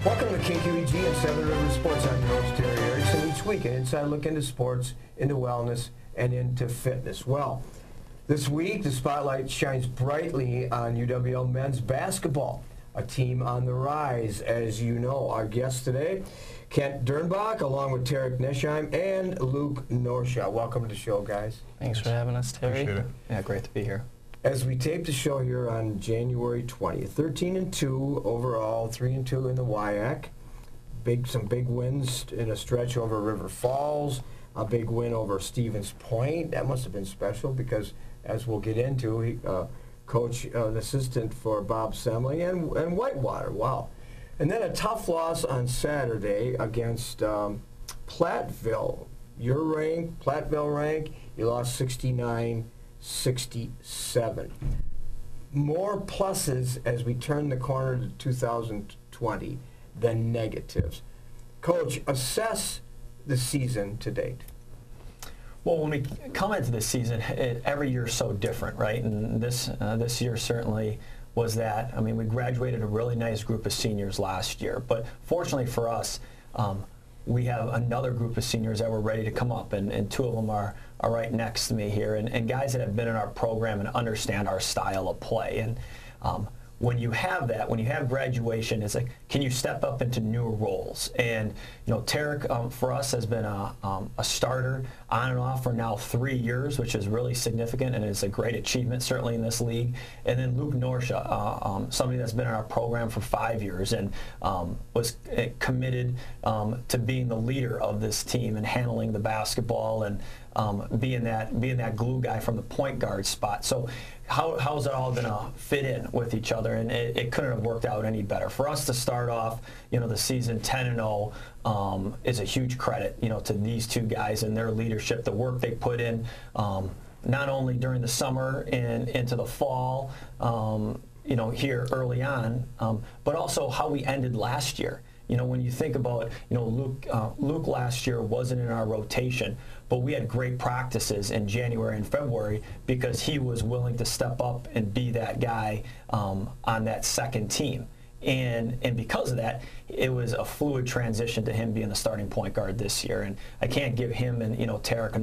Welcome to KQEG and Seven Rivers Sports. I'm your host, Terry Erickson. Each week, an inside look into sports, into wellness, and into fitness. Well, this week, the spotlight shines brightly on UWL men's basketball, a team on the rise. As you know, our guests today, Kent Dernbach, along with Terek Nesheim and Luke Norcia. Welcome to the show, guys. Thanks for having us, Terry. Appreciate it. Yeah, great to be here. As we tape the show here on January 20th, 13-2 overall, 3-2 in the WIAC. Some big wins in a stretch over River Falls, a big win over Stevens Point. That must have been special because, as we'll get into, he, coach, an assistant for Bob Semling and Whitewater. Wow. And then a tough loss on Saturday against Platteville. Your rank, Platteville rank, you lost 69-67. More pluses as we turn the corner to 2020 than negatives. Coach, assess the season to date. Well, when we come into this season, every year is so different, right? And this year certainly was that. I mean, we graduated a really nice group of seniors last year, but fortunately for us, we have another group of seniors that were ready to come up, and two of them are right next to me here, and guys that have been in our program and understand our style of play. And when you have that, when you have graduation, it's like, can you step up into newer roles? And you know, Terek for us has been a starter on and off for now 3 years, which is really significant and is a great achievement certainly in this league. And then Luke Norcia, somebody that's been in our program for 5 years and was committed to being the leader of this team and handling the basketball and being that glue guy from the point guard spot. So how's it all going to fit in with each other? And it couldn't have worked out any better. For us to start off, you know, the season 10-0 is a huge credit, you know, to these two guys and their leadership, the work they put in, not only during the summer and into the fall, you know, here early on, but also how we ended last year. You know, when you think about, you know, Luke last year wasn't in our rotation, but we had great practices in January and February because he was willing to step up and be that guy on that second team. And because of that, it was a fluid transition to him being the starting point guard this year. And I can't give him and, you know, Terek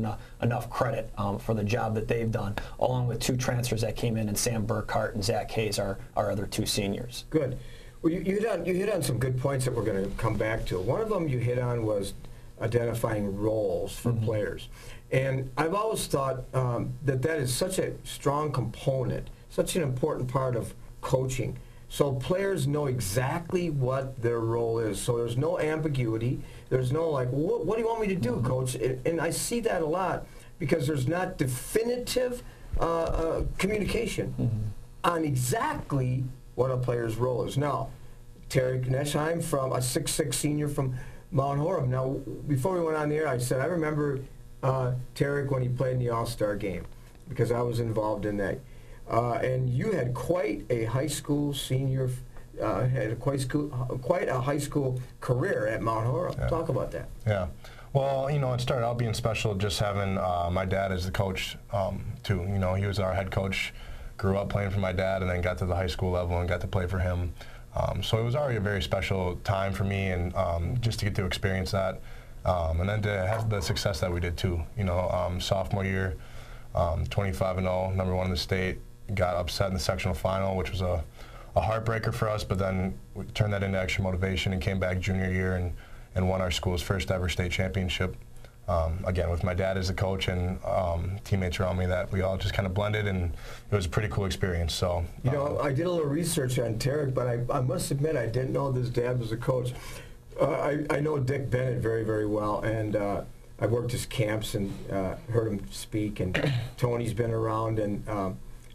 enough credit for the job that they've done, along with two transfers that came in, and Sam Burkhart and Zach Hayes, our other two seniors. Good. Well, you hit on some good points that we're going to come back to. One of them you hit on was identifying roles for players. And I've always thought that is such a strong component, such an important part of coaching. So players know exactly what their role is. So there's no ambiguity. There's no like, what do you want me to do, coach? And I see that a lot because there's not definitive communication on exactly what a player's role is. Now, Terek Nesheim, from a 6'6" senior from Mount Horeb. Now, before we went on the air, I said I remember Terek when he played in the All-Star game because I was involved in that. And you had quite a high school senior, had quite a high school career at Mount Horeb. Yeah. Talk about that. Yeah. Well, you know, it started out being special just having my dad as the coach, too. You know, he was our head coach, grew up playing for my dad, and then got to the high school level and got to play for him. So it was already a very special time for me, and just to get to experience that, and then to have the success that we did too. You know, sophomore year, 25-0, #1 in the state, got upset in the sectional final, which was a heartbreaker for us. But then we turned that into extra motivation and came back junior year and won our school's first ever state championship. Again, with my dad as the coach and teammates around me, that we all just kind of blended, and it was a pretty cool experience. So, you know, I did a little research on Terek, but I must admit I didn't know his dad was a coach. I know Dick Bennett very, very well, and I worked his camps and heard him speak, and Tony's been around, and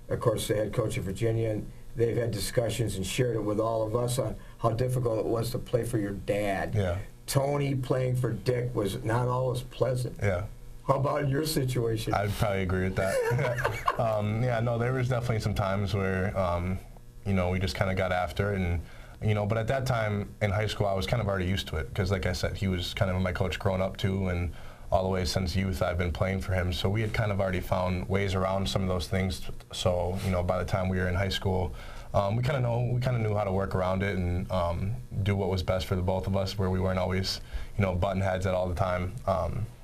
of course the head coach of Virginia, and they've had discussions and shared it with all of us on how difficult it was to play for your dad. Yeah. Tony playing for Dick was not always pleasant. Yeah. How about your situation? I'd probably agree with that. Yeah, no, there was definitely some times where, you know, we just kind of got after it, and, you know, but at that time in high school I was kind of already used to it because, like I said, he was kind of my coach growing up too, and all the way since youth I've been playing for him. So we had kind of already found ways around some of those things. So, you know, by the time we were in high school, we kind of knew how to work around it and do what was best for the both of us, where we weren't always, button heads at all the time.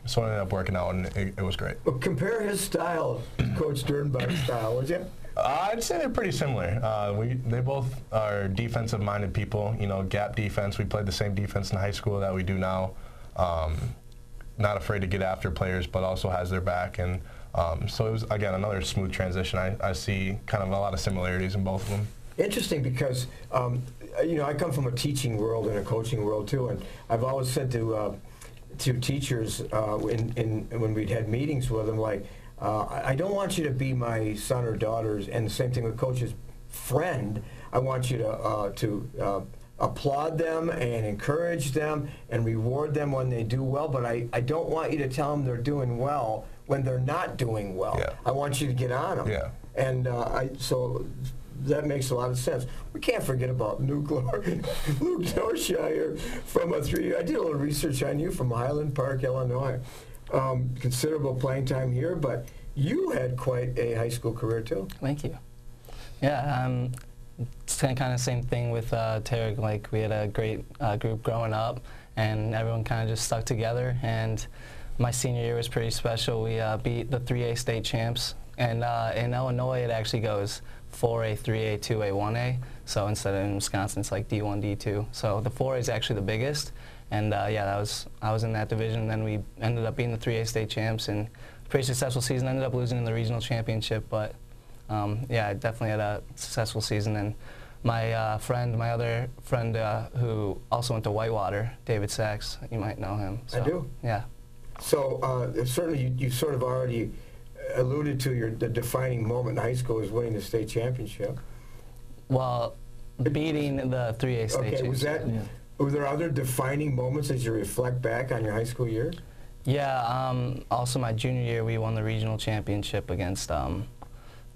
So it ended up working out, and it was great. Well, compare his style to Coach Dernbach's style, would you? I'd say they're pretty similar. They both are defensive-minded people. Gap defense. We played the same defense in high school that we do now. Not afraid to get after players, but also has their back. And so it was, again, another smooth transition. I see kind of a lot of similarities in both of them. Interesting, because I come from a teaching world and a coaching world too, and I've always said to teachers when we'd had meetings with them, like, I don't want you to be my son or daughter's, and the same thing with coach's friend. I want you to applaud them and encourage them and reward them when they do well, but I don't want you to tell them they're doing well when they're not doing well. Yeah. I want you to get on them. Yeah. And so that makes a lot of sense. We can't forget about Luke Norcia here from I did a little research on you from Highland Park, Illinois. Considerable playing time here, but you had quite a high school career too. Thank you. Yeah, it's kind of same thing with Terek. Like, we had a great group growing up, and everyone kind of just stuck together. And my senior year was pretty special. We beat the 3A state champs, and in Illinois it actually goes 4A, 3A, 2A, 1A. So instead of in Wisconsin, it's like D1, D2. So the 4A is actually the biggest. And yeah, I was in that division. And then we ended up being the 3A state champs, and pretty successful season. Ended up losing in the regional championship, but yeah, I definitely had a successful season. And my other friend who also went to Whitewater, David Sachs, you might know him. So, I do. Yeah. So certainly you sort of already alluded to the defining moment in high school is winning the state championship. Well, beating the 3A state championship. Was that? Yeah. Were there other defining moments as you reflect back on your high school years? Yeah. Also, my junior year, we won the regional championship against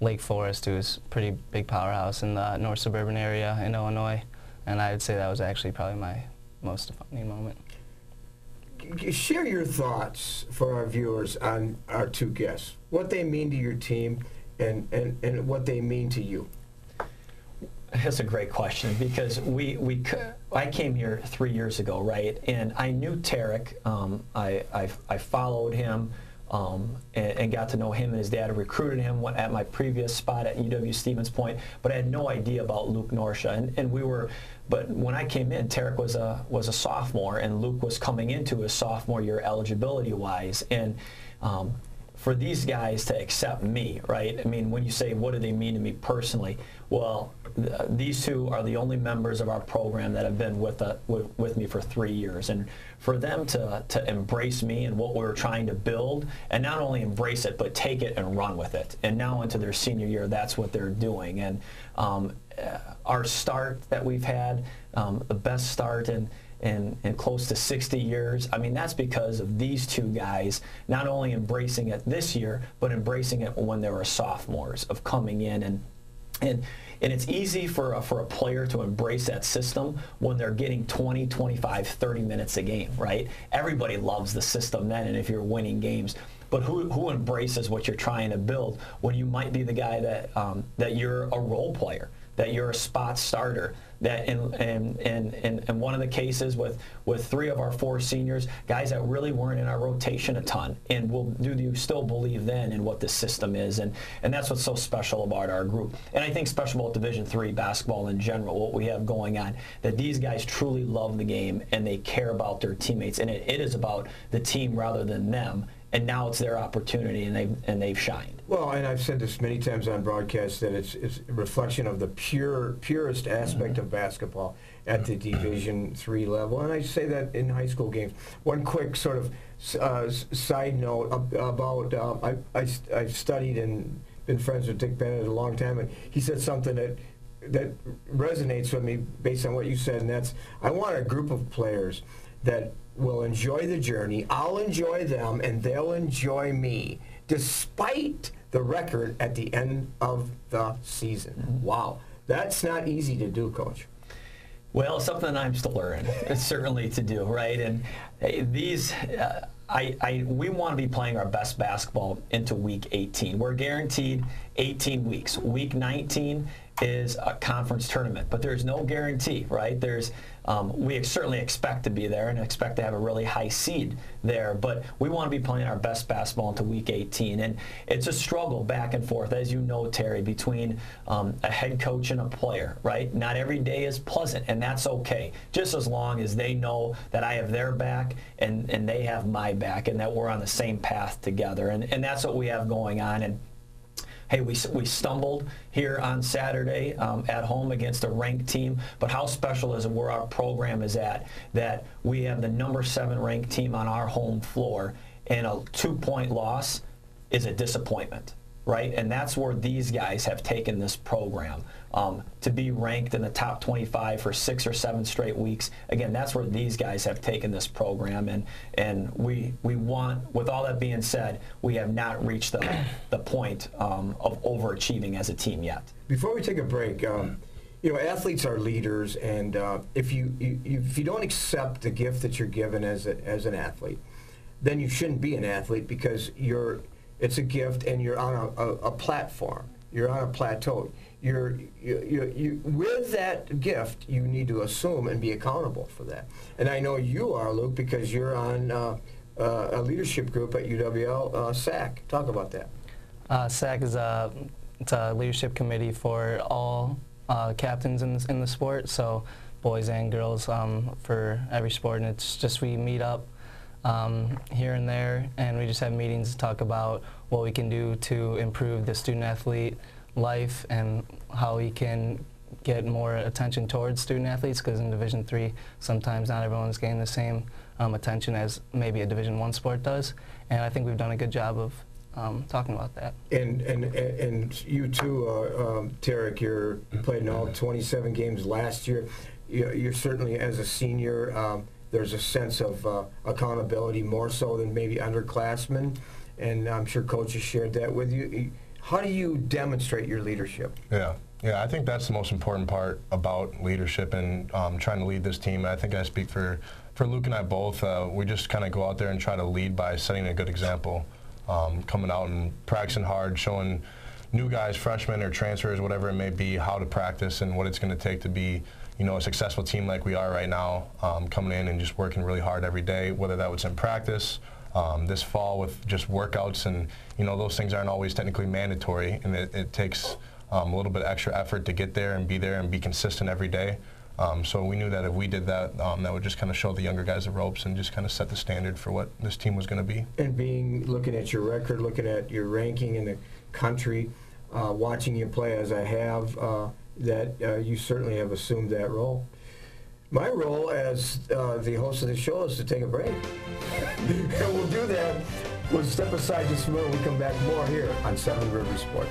Lake Forest, who's a pretty big powerhouse in the north suburban area in Illinois, and I would say that was actually probably my most defining moment. Share your thoughts for our viewers on our two guests, what they mean to your team and what they mean to you. That's a great question, because I came here 3 years ago, right? And I knew Terek. I followed him and got to know him and his dad. I recruited him at my previous spot at UW Stevens Point, but I had no idea about Luke Norcia. But when I came in, Terek was a sophomore, and Luke was coming into his sophomore year eligibility-wise. And for these guys to accept me, right? I mean, when you say, what do they mean to me personally? Well, these two are the only members of our program that have been with me for 3 years. And for them to embrace me and what we're trying to build, and not only embrace it, but take it and run with it. And now into their senior year, that's what they're doing. And our start that we've had, the best start in close to 60 years. I mean, that's because of these two guys not only embracing it this year, but embracing it when they were sophomores, of coming in and it's easy for a player to embrace that system when they're getting 20, 25, 30 minutes a game, right? Everybody loves the system then, and if you're winning games. But who embraces what you're trying to build when you might be the guy that you're a role player, that you're a spot starter, that in one of the cases with 3 of our 4 seniors, guys that really weren't in our rotation a ton, and do you still believe then in what the system is? And that's what's so special about our group. And I think special about Division III basketball in general, what we have going on, that these guys truly love the game and they care about their teammates, and it is about the team rather than them. And now it's their opportunity, and they've shined. Well, and I've said this many times on broadcast that it's a reflection of the purest aspect of basketball at the Division III level, and I say that in high school games. One quick sort of side note about I've studied and been friends with Dick Bennett a long time, and he said something that resonates with me based on what you said, and that's, I want a group of players that will enjoy the journey, I'll enjoy them, and they'll enjoy me, despite the record at the end of the season. Mm-hmm. Wow. That's not easy to do, Coach. Well, it's something I'm still learning. It's certainly to do, right? And these, we want to be playing our best basketball into week 18. We're guaranteed 18 weeks. Week 19 is a conference tournament, but there's no guarantee, right? We certainly expect to be there and expect to have a really high seed there, but we want to be playing our best basketball into week 18, and it's a struggle back and forth, as you know, Terry, between a head coach and a player, right? Not every day is pleasant, and that's okay, just as long as they know that I have their back and they have my back, and that we're on the same path together, and that's what we have going on. And hey, we stumbled here on Saturday at home against a ranked team, but how special is it where our program is at, that we have the number 7 ranked team on our home floor, and a 2-point loss is a disappointment, right? And that's where these guys have taken this program. To be ranked in the top 25 for 6 or 7 straight weeks, again, that's where these guys have taken this program, and we want, with all that being said, we have not reached the point of overachieving as a team yet. Before we take a break, you know, athletes are leaders, and if you don't accept the gift that you're given as an athlete, then you shouldn't be an athlete, because it's a gift and you're on a platform. You're on a plateau. With that gift, you need to assume and be accountable for that. And I know you are, Luke, because you're on a leadership group at UWL, SAC. Talk about that. SAC is it's a leadership committee for all captains in the sport, so boys and girls for every sport. And it's just we meet up here and there, and we just have meetings to talk about what we can do to improve the student-athlete life and how we can get more attention towards student-athletes, because in Division III, sometimes not everyone's getting the same attention as maybe a Division I sport does. And I think we've done a good job of talking about that. And you too, Terek, you played in all 27 games last year. You're certainly, as a senior, there's a sense of accountability more so than maybe underclassmen, and I'm sure coaches shared that with you. How do you demonstrate your leadership? Yeah, I think that's the most important part about leadership and trying to lead this team. I think I speak for Luke and I both. We just kind of go out there and try to lead by setting a good example, coming out and practicing hard, showing new guys, freshmen or transfers, whatever it may be, how to practice and what it's going to take to be, you know, a successful team like we are right now, coming in and just working really hard every day, whether that was in practice, this fall with just workouts, and you know, those things aren't always technically mandatory, and it takes a little bit extra effort to get there and be consistent every day. So we knew that if we did that, that would just kind of show the younger guys the ropes and just kind of set the standard for what this team was going to be. And looking at your record, looking at your ranking in the country, watching you play as I have, that you certainly have assumed that role. My role as the host of the show is to take a break. And we'll do that. We'll step aside just a minute. We come back more here on Seven Rivers Sports.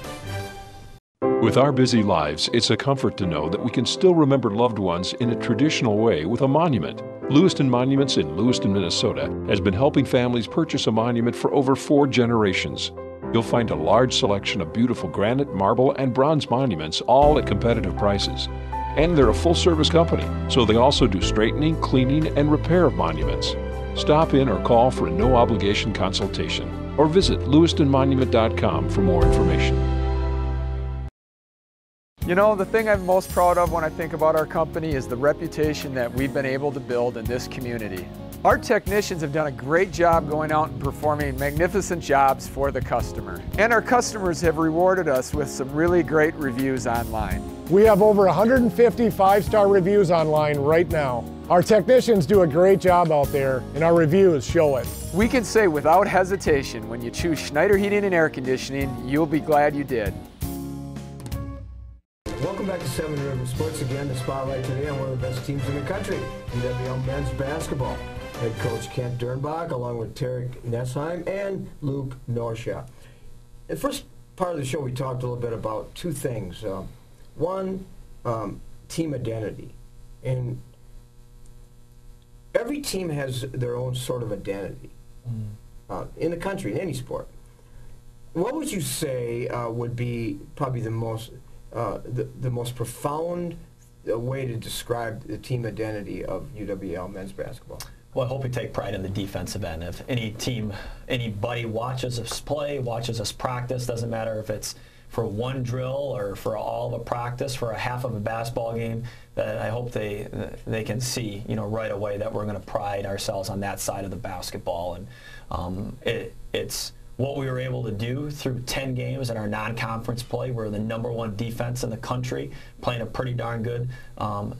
With our busy lives, it's a comfort to know that we can still remember loved ones in a traditional way with a monument. Lewiston Monuments in Lewiston, Minnesota has been helping families purchase a monument for over 4 generations. You'll find a large selection of beautiful granite, marble, and bronze monuments, all at competitive prices. And they're a full-service company, so they also do straightening, cleaning, and repair of monuments. Stop in or call for a no-obligation consultation, or visit lewistonmonument.com for more information. You know, the thing I'm most proud of when I think about our company is the reputation that we've been able to build in this community. Our technicians have done a great job going out and performing magnificent jobs for the customer. And our customers have rewarded us with some really great reviews online. We have over 150 5-star reviews online right now. Our technicians do a great job out there, and our reviews show it. We can say without hesitation, when you choose Schneider Heating and Air Conditioning, you'll be glad you did. Welcome back to Seven Rivers Sports. Again, the spotlight today on one of the best teams in the country, UWL men's basketball. Head coach Kent Dernbach, along with Terek Nesheim and Luke Norcia. In the first part of the show, we talked a little bit about 2 things. One, team identity. And every team has their own sort of identity in the country, in any sport. What would you say would be probably the most profound way to describe the team identity of UWL men's basketball? Well, I hope we take pride in the defensive end. If any team, anybody watches us play, watches us practice, doesn't matter if it's for one drill or for all of a practice, for a half of a basketball game, that I hope they can see, right away that we're going to pride ourselves on that side of the basketball. And it's what we were able to do through 10 games in our non-conference play. We're the #1 defense in the country, playing a pretty darn good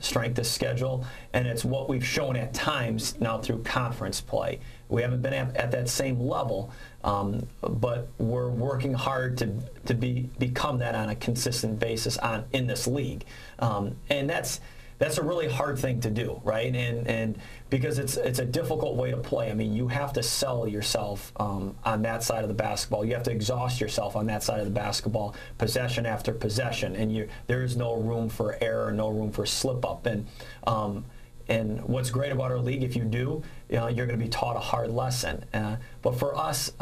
strength of schedule. And it's what we've shown at times now through conference play. We haven't been at that same level, but we're working hard to become that on a consistent basis in this league. And that's a really hard thing to do, right? And because it's a difficult way to play. I mean, you have to sell yourself on that side of the basketball. You have to exhaust yourself on that side of the basketball, possession after possession, and there is no room for error, no room for slip up. And what's great about our league, if you do, you're going to be taught a hard lesson. But for us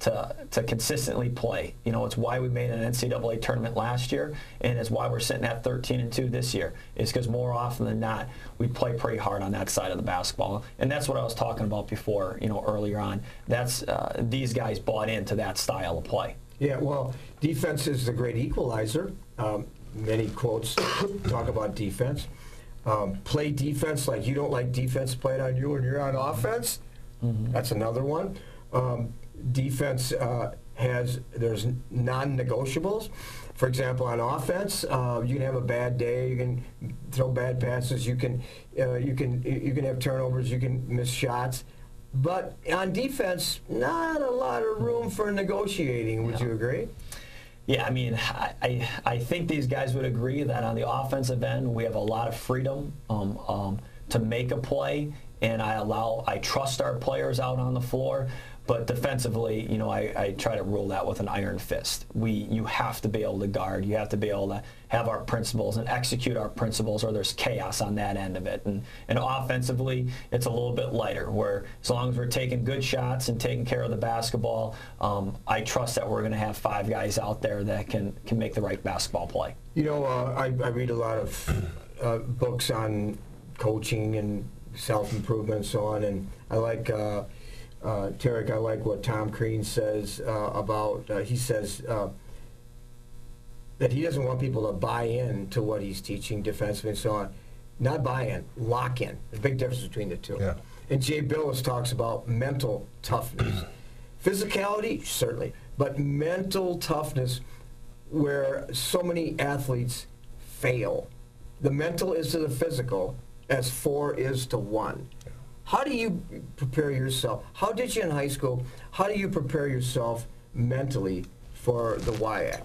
to consistently play, it's why we made an NCAA tournament last year, and it's why we're sitting at 13-2 this year. It's because more often than not, we play pretty hard on that side of the basketball, and that's what I was talking about before, earlier on. That's these guys bought into that style of play. Yeah, well, defense is the great equalizer. Many quotes talk about defense. Play defense like you don't like defense played on you when you're on offense. Mm-hmm. That's another one. Defense there's non-negotiables. For example, on offense, you can have a bad day. You can throw bad passes. You can have turnovers. You can miss shots. But on defense, not a lot of room for negotiating. Would you agree? Yeah, I mean, I think these guys would agree that on the offensive end, we have a lot of freedom to make a play, and I trust our players out on the floor. But defensively, I try to rule that with an iron fist. You have to be able to guard. You have to be able to have our principles and execute our principles, or there's chaos on that end of it. And offensively, it's a little bit lighter, where as long as we're taking good shots and taking care of the basketball, I trust that we're going to have 5 guys out there that can make the right basketball play. I read a lot of books on coaching and self-improvement and so on, and I like Terek, I like what Tom Crean says he says that he doesn't want people to buy in to what he's teaching defensively and so on. Not buy in, lock in. There's a big difference between the two. Yeah. And Jay Billis talks about mental toughness. Physicality, certainly, but mental toughness, where so many athletes fail. The mental is to the physical as 4 is to 1. How do you prepare yourself? How did you in high school? How do you prepare yourself mentally for the WIAC?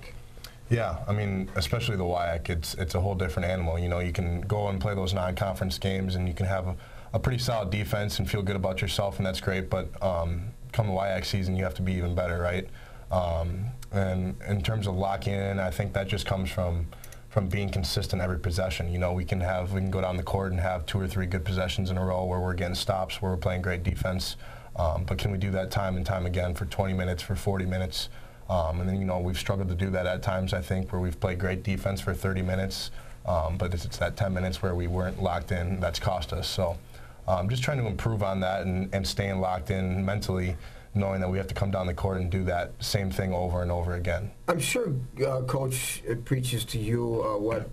Yeah, I mean, especially the WIAC, it's a whole different animal. You can go and play those non-conference games, and you can have a pretty solid defense and feel good about yourself, and that's great. But come the WIAC season, you have to be even better, right? And in terms of locking in, I think that just comes from being consistent every possession. We can go down the court and have 2 or 3 good possessions in a row where we're getting stops, where we're playing great defense. But can we do that time and time again for 20 minutes, for 40 minutes? And then, we've struggled to do that at times, I think, where we've played great defense for 30 minutes. But it's that 10 minutes where we weren't locked in that's cost us. So just trying to improve on that and staying locked in mentally, knowing that we have to come down the court and do that same thing over and over again. I'm sure Coach preaches to you what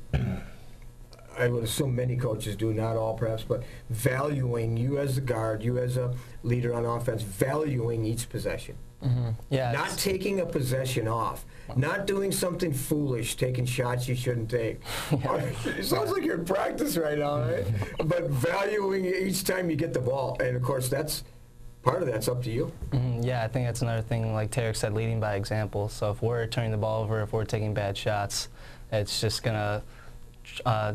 I would assume many coaches do, not all perhaps, but valuing you as a guard, you as a leader on offense, valuing each possession. Mm-hmm. Yeah. Not taking a possession off. Not doing something foolish, taking shots you shouldn't take. It sounds like you're in practice right now, right? But valuing each time you get the ball. And, of course, part of that's up to you. Mm-hmm. Yeah, I think that's another thing, like Terek said, leading by example. So if we're turning the ball over, if we're taking bad shots, it's just going to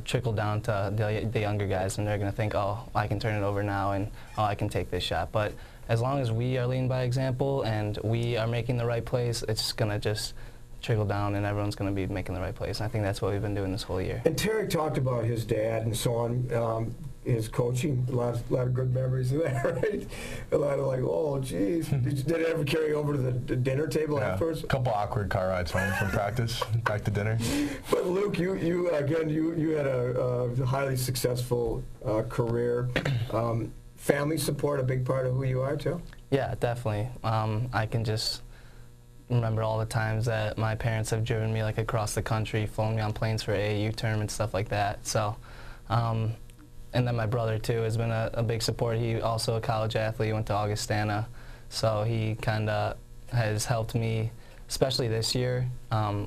trickle down to the younger guys, and they're going to think, oh, I can turn it over now, and oh, I can take this shot. But as long as we are leading by example and we are making the right plays, it's going to just trickle down, and everyone's going to be making the right plays. And I think that's what we've been doing this whole year. And Terek talked about his dad and so on. His coaching, a lot of good memories of that, right? A lot of like, oh, geez. Did it ever carry over to the dinner table afterwards? A couple awkward car rides home from practice, back to dinner. But Luke, you had a highly successful career. Family support a big part of who you are too? Yeah, definitely. I can just remember all the times that my parents have driven me like across the country, flown me on planes for AAU tournaments, stuff like that. So, and then my brother too has been a big support. He also a college athlete, went to Augustana, so he kind of has helped me, especially this year,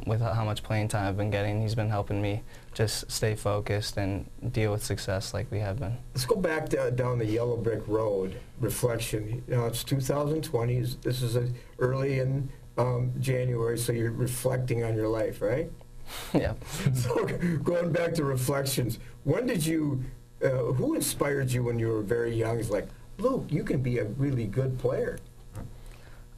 with how much playing time I've been getting. He's been helping me just stay focused and deal with success like we have been. Let's go back down the yellow brick road. Reflection. You know, it's 2020. This is early in January, so you're reflecting on your life, right? Yeah. So going back to reflections, when did you? Who inspired you when you were very young? It's like, Luke, you can be a really good player.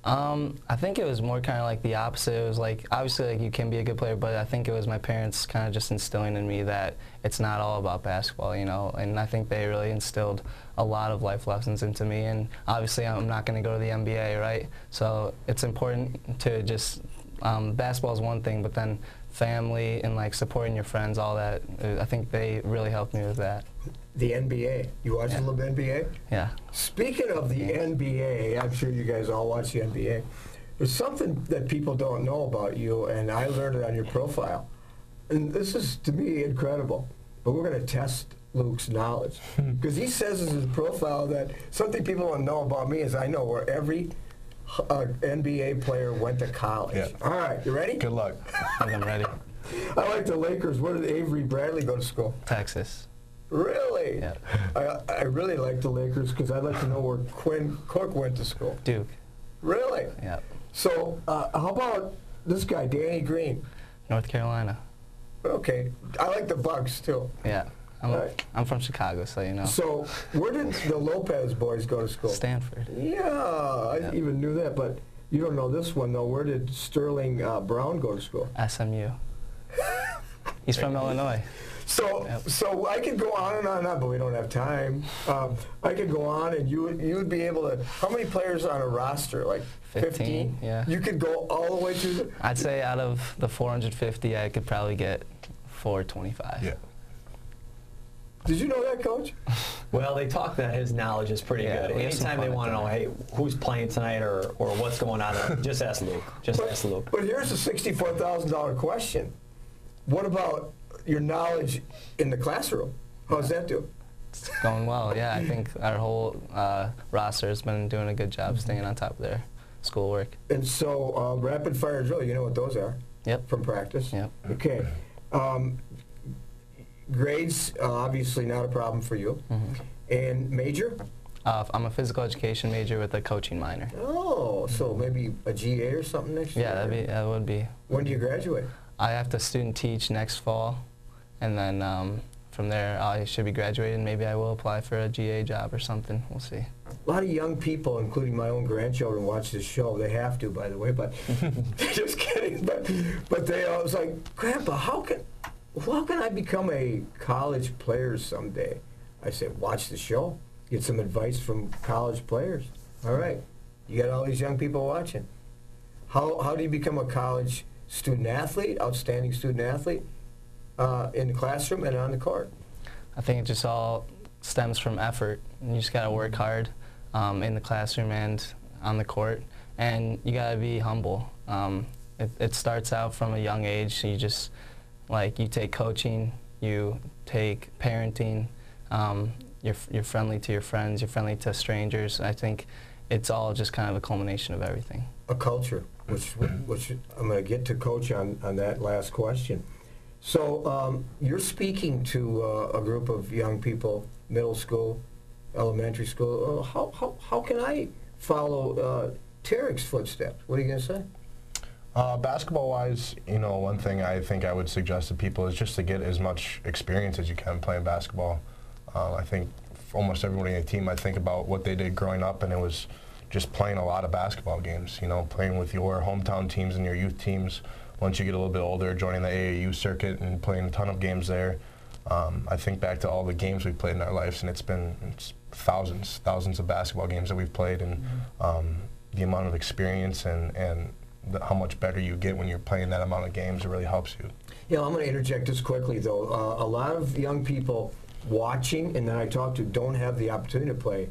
I think it was more kind of like the opposite. It was like, obviously, like, you can be a good player, but I think it was my parents kind of just instilling in me that it's not all about basketball, you know, and I think they really instilled a lot of life lessons into me, and obviously I'm not going to go to the NBA, right? So it's important to just, basketball is one thing, but then family and like supporting your friends, all that, I think they really helped me with that. The NBA. You watch a little bit NBA? Yeah. Speaking of the NBA, I'm sure you guys all watch the NBA. There's something that people don't know about you, and I learned it on your profile. And this is, to me, incredible. But we're going to test Luke's knowledge. Because he says in his profile that something people don't know about me is I know where every NBA player went to college. Yeah. All right, you ready? Good luck. I think I'm ready. I like the Lakers. Where did Avery Bradley go to school? Texas. Really? Yeah. I really like the Lakers because I'd like to know where Quinn Cook went to school. Duke. Really? Yeah. So how about this guy, Danny Green? North Carolina. Okay. I like the Bucks, too. Yeah. Right. I'm from Chicago, so you know. So where did the Lopez boys go to school? Stanford. Yeah, I even knew that, but you don't know this one, though. Where did Sterling Brown go to school? SMU. He's from Illinois. So I could go on and on, but we don't have time. I could go on, and you would be able to. How many players on a roster? Like 15? Yeah. You could go all the way to the. I'd say out of the 450, I could probably get 425. Yeah. Did you know that, Coach? Well, they talk that his knowledge is pretty good. we have some Anytime they fun want to know, hey, who's playing tonight or what's going on, just ask Luke. Ask Luke. But here's a $64,000 question. What about your knowledge in the classroom? How's that do? It's going well, yeah. I think our whole roster has been doing a good job staying on top of their schoolwork. And so rapid fire drill, you know what those are? Yep. From practice? Yep. Okay. Grades, obviously not a problem for you. And major? I'm a physical education major with a coaching minor. Oh, so maybe a GA or something next year? Yeah, that would be. When do you graduate? I have to student teach next fall, and then from there I should be graduating. Maybe I will apply for a GA job or something. We'll see. A lot of young people, including my own grandchildren, watch this show. They have to, by the way, but just kidding. But they always like, Grandpa, how can I become a college player someday? I say, watch the show. Get some advice from college players. All right. You got all these young people watching. How do you become a college student athlete, outstanding student athlete, in the classroom and on the court? I think it just all stems from effort. You just got to work hard in the classroom and on the court, and you got to be humble. It starts out from a young age. You just, like, you take coaching, you take parenting, you're friendly to your friends, you're friendly to strangers. I think it's all just kind of a culmination of everything. A culture, which I'm going to get to Coach on that last question. So you're speaking to a group of young people, middle school, elementary school. How can I follow Terek's footsteps? What are you going to say? Basketball-wise, you know, one thing I think I would suggest to people is just to get as much experience as you can playing basketball. I think for almost everybody on the team, I think about what they did growing up, and it was just playing a lot of basketball games, you know, playing with your hometown teams and your youth teams. Once you get a little bit older, joining the AAU circuit and playing a ton of games there. I think back to all the games we've played in our lives, and it's thousands of basketball games that we've played, and the amount of experience and how much better you get when you're playing that amount of games, it really helps you. Yeah, I'm going to interject this quickly, though. A lot of young people watching, and then I talk to, don't have the opportunity to play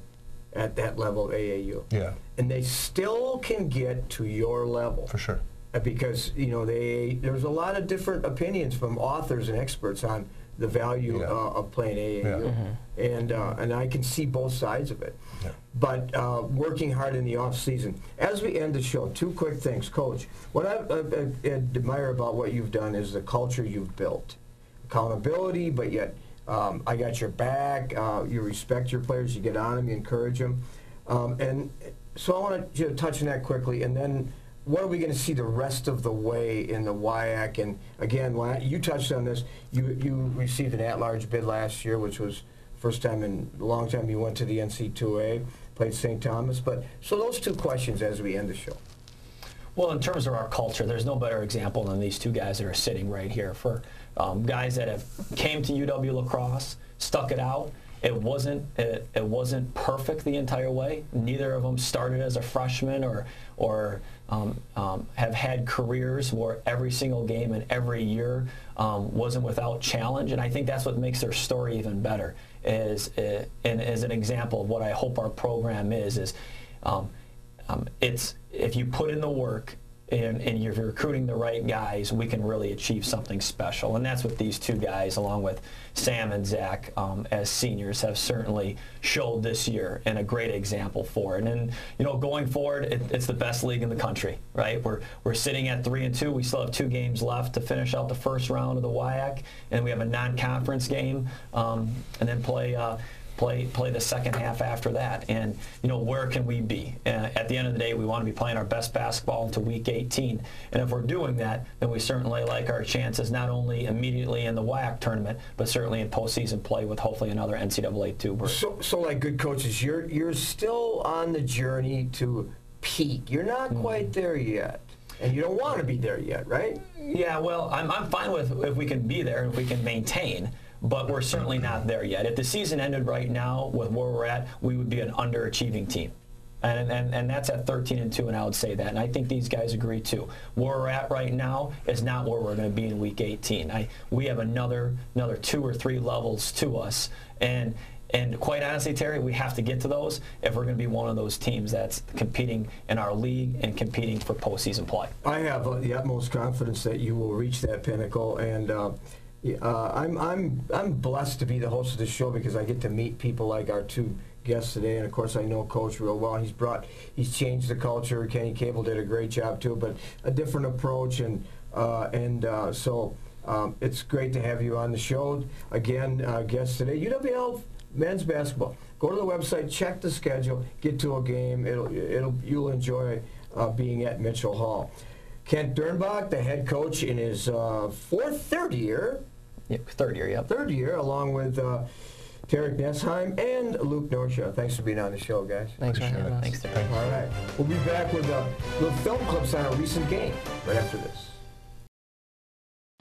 at that level of AAU. Yeah, And they still can get to your level. for sure. Because, you know, there's a lot of different opinions from authors and experts on the value of playing AAU. And I can see both sides of it. Yeah. But working hard in the off season. As we end the show, two quick things. Coach, what I admire about what you've done is the culture you've built. Accountability, but yet I got your back. You respect your players. You get on them. You encourage them. And so I want you to touch on that quickly. And then what are we going to see the rest of the way in the WIAC? And again, you touched on this. You received an at-large bid last year, which was first time in a long time you went to the NC2A, played St. Thomas. But so those two questions as we end the show. Well, in terms of our culture, there's no better example than these two guys that are sitting right here. For guys that have came to UW La Crosse, stuck it out. It wasn't perfect the entire way. Neither of them started as a freshman or have had careers where every single game and every year wasn't without challenge. And I think that's what makes their story even better. And as an example of what I hope our program is it's if you put in the work and you're recruiting the right guys, we can really achieve something special. And that's what these two guys, along with Sam and Zach, as seniors, have certainly showed this year, and a great example for it. And you know, going forward, it's the best league in the country, right? We're sitting at 3-2. We still have 2 games left to finish out the first round of the WIAC, and we have a non-conference game, and then play the second half after that. And you know, where can we be? At the end of the day, we want to be playing our best basketball into week 18. And if we're doing that, then we certainly like our chances not only immediately in the WIAC tournament, but certainly in postseason play with hopefully another NCAA too. So like good coaches, you're still on the journey to peak. You're not quite there yet. And you don't want to be there yet, right? Yeah, well, I'm fine with if we can be there and if we can maintain. But we're certainly not there yet. If the season ended right now with where we're at, we would be an underachieving team. And that's at 13-2, and I would say that. And I think these guys agree too. Where we're at right now is not where we're going to be in week 18. We have another 2 or 3 levels to us. And quite honestly, Terry, we have to get to those if we're going to be one of those teams that's competing in our league and competing for postseason play. I have the utmost confidence that you will reach that pinnacle. And I'm blessed to be the host of this show because I get to meet people like our 2 guests today, and of course I know Coach real well. He's changed the culture. Kenny Cable did a great job too, but a different approach, and so it's great to have you on the show again. Guests today, UWL men's basketball. Go to the website, check the schedule, get to a game. You'll enjoy being at Mitchell Hall. Kent Dernbach, the head coach in his third year. Yep, third year, yep. Third year, along with Terek Nesheim and Luke Norcia. Thanks for being on the show, guys. Thanks for having us. Thanks, Terry. All right. We'll be back with little film clips on a recent game right after this.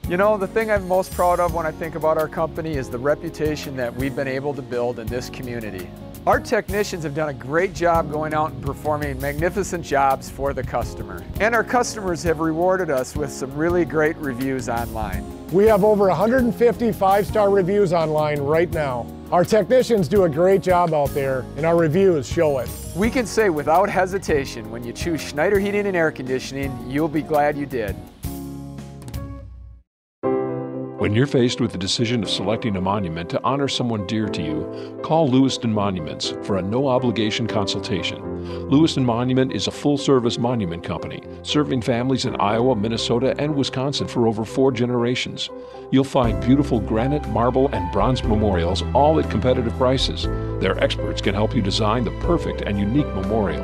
You know, the thing I'm most proud of when I think about our company is the reputation that we've been able to build in this community. Our technicians have done a great job going out and performing magnificent jobs for the customer. And our customers have rewarded us with some really great reviews online. We have over 150 5-star reviews online right now. Our technicians do a great job out there, and our reviews show it. We can say without hesitation, when you choose Schneider Heating and Air Conditioning, you'll be glad you did. When you're faced with the decision of selecting a monument to honor someone dear to you, call Lewiston Monuments for a no-obligation consultation. Lewiston Monument is a full-service monument company, serving families in Iowa, Minnesota, and Wisconsin for over 4 generations. You'll find beautiful granite, marble, and bronze memorials, all at competitive prices. Their experts can help you design the perfect and unique memorial.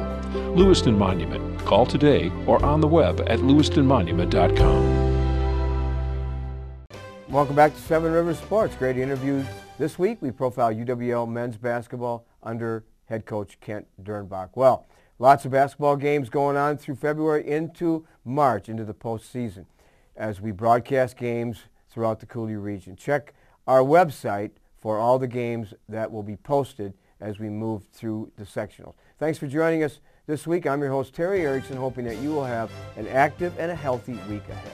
Lewiston Monument. Call today or on the web at lewistonmonument.com. Welcome back to Seven Rivers Sports. Great interview this week. We profile UWL men's basketball under head coach Kent Dernbach. Well, lots of basketball games going on through February into March, into the postseason, as we broadcast games throughout the Cooley region. Check our website for all the games that will be posted as we move through the sectionals. Thanks for joining us this week. I'm your host, Terry Erickson, hoping that you will have an active and a healthy week ahead.